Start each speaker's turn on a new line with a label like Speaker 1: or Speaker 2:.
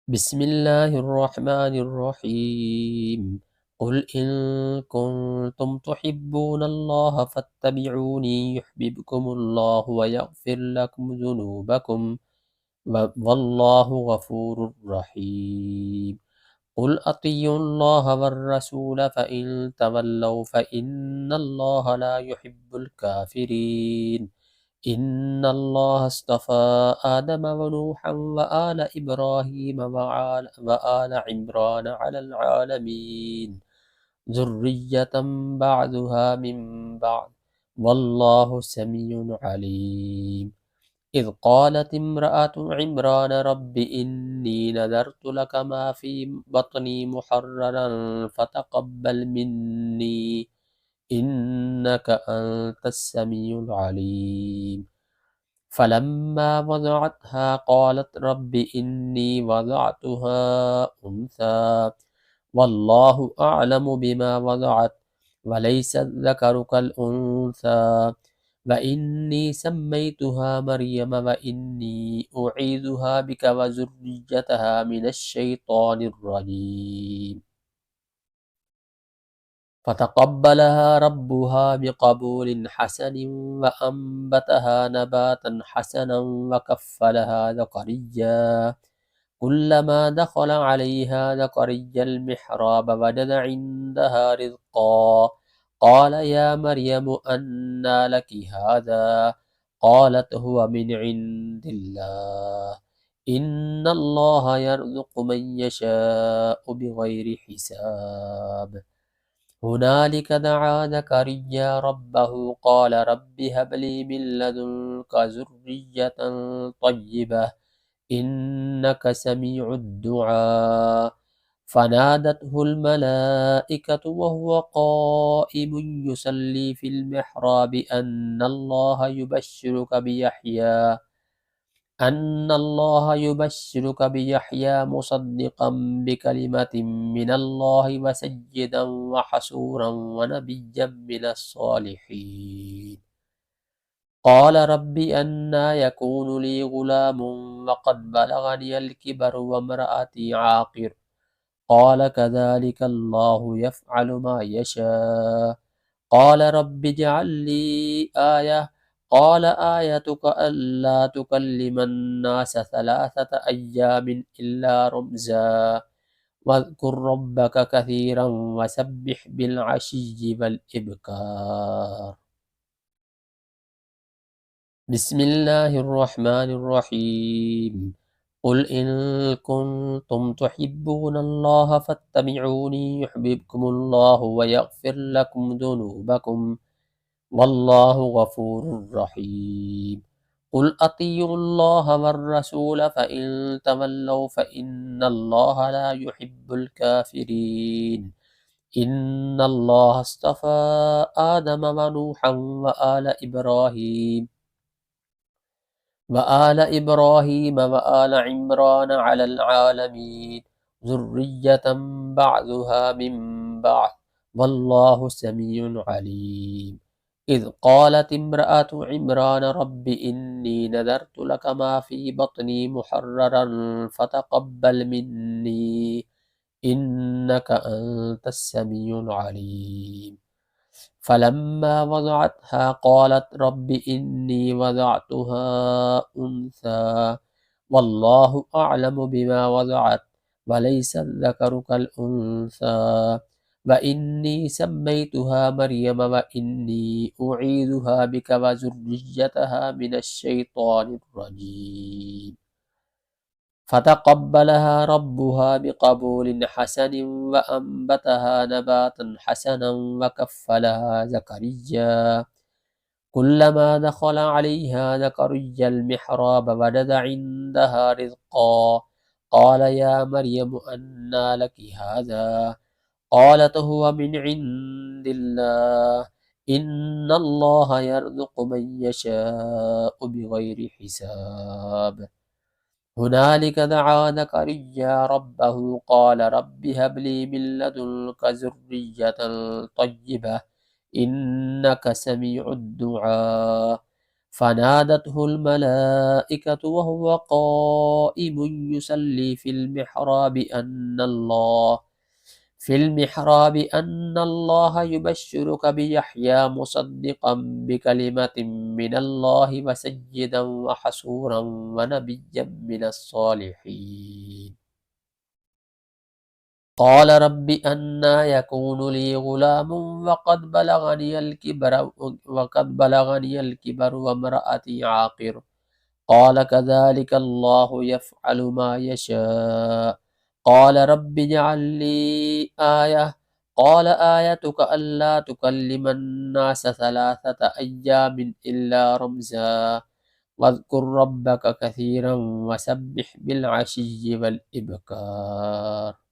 Speaker 1: بسم الله الرحمن الرحيم قل إن كنتم تحبون الله فاتبعوني يحببكم الله ويغفر لكم ذنوبكم والله غفور رحيم قل أطيعوا الله والرسول فإن تولوا فإن الله لا يحب الكافرين إن الله اصطفى آدم ونوحا وآل إبراهيم وآل عمران على العالمين ذرية بعضها من بعض والله سميع عليم إذ قالت امرأة عمران رب إني نذرت لك ما في بطني محررا فتقبل مني إنك أنت السميع العليم فلما وضعتها قالت رب إني وضعتها أنثى والله أعلم بما وضعت وليس الذكر كالأنثى وإني سميتها مريم وإني أعيذها بك وذريتها من الشيطان الرجيم فتقبلها ربها بقبول حسن وأنبتها نباتا حسنا وكفلها زكريا كلما دخل عليها زكريا المحراب وجد عندها رزقا قال يا مريم أنى لك هذا قالت هو من عند الله إن الله يرزق من يشاء بغير حساب هنالك دعا زكريا ربه قال رب هب لي من لدنك ذرية طيبة إنك سميع الدعاء فنادته الملائكة وهو قائم يصلي في المحراب أن الله يبشرك بيحيى مصدقا بكلمة من الله وسيدا وحسورا ونبيا من الصالحين قال رب أنى يكون لي غلام وقد بلغني الكبر وامرأتي عاقر قال كذلك الله يفعل ما يشاء قال رب اجعل لي آية قال آيتك ألا تكلم الناس 3 أيام إلا رمزا واذكر ربك كثيرا وسبح بالعشي والإبكار بسم الله الرحمن الرحيم قل إن كنتم تحبون الله فاتبعوني يحببكم الله ويغفر لكم ذنوبكم والله غفور رحيم قل أطيعوا الله والرسول فإن تولوا فإن الله لا يحب الكافرين إن الله اصطفى آدم ونوحا وآل إبراهيم وآل عمران على العالمين ذرية بعضها من بعض والله سميع عليم إذ قالت امرأة عمران رب إني نذرت لك ما في بطني محررا فتقبل مني إنك أنت السميع العليم فلما وضعتها قالت رب إني وضعتها أنثى والله أعلم بما وضعت وليس الذكر كالأنثى وإني سميتها مريم وإني أعيذها بك وذريتها من الشيطان الرجيم فتقبلها ربها بقبول حسن وأنبتها نباتا حسنا وكفلها زكريا كلما دخل عليها زكريا المحراب وجد عندها رزقا قال يا مريم أنى لك هذا قالت هو من عند الله إن الله يرزق من يشاء بغير حساب هنالك دعا زكريا ربه قال رب هب لي من لدنك ذرية طيبة إنك سميع الدعاء فنادته الملائكة وهو قائم يصلي في المحراب أن الله يبشرك بيحيى مصدقا بكلمة من الله وسيدا وحسورا ونبيا من الصالحين قال رب أنى يكون لي غلام وقد بلغني الكبر وامرأتي عاقر قال كذلك الله يفعل ما يشاء قال رب اجعل لي آية قال آيتك ألا تكلم الناس 3 أيام إلا رمزا واذكر ربك كثيرا وسبح بالعشي والإبكار